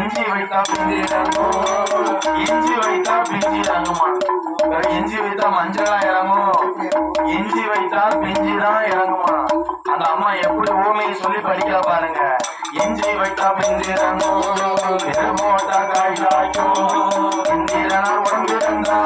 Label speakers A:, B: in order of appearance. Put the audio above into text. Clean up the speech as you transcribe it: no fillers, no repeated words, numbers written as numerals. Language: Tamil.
A: இஞ்சி வைத்தா பிஞ்சு இறங்கும், இஞ்சி வைத்தா பிஞ்சு இறங்குமா? இஞ்சி வைத்தா மஞ்சளா இறங்கும், இஞ்சி வைத்தா பிஞ்சு தான் இறங்குமா? அந்த அம்மா எப்படி ஊமையை சொல்லி படிக்க பாருங்க. இஞ்சி வைத்தா பிஞ்சு இறங்கும், போட்டா காய் காய்க்கும், இந்திரனா உடம்பு இருந்தா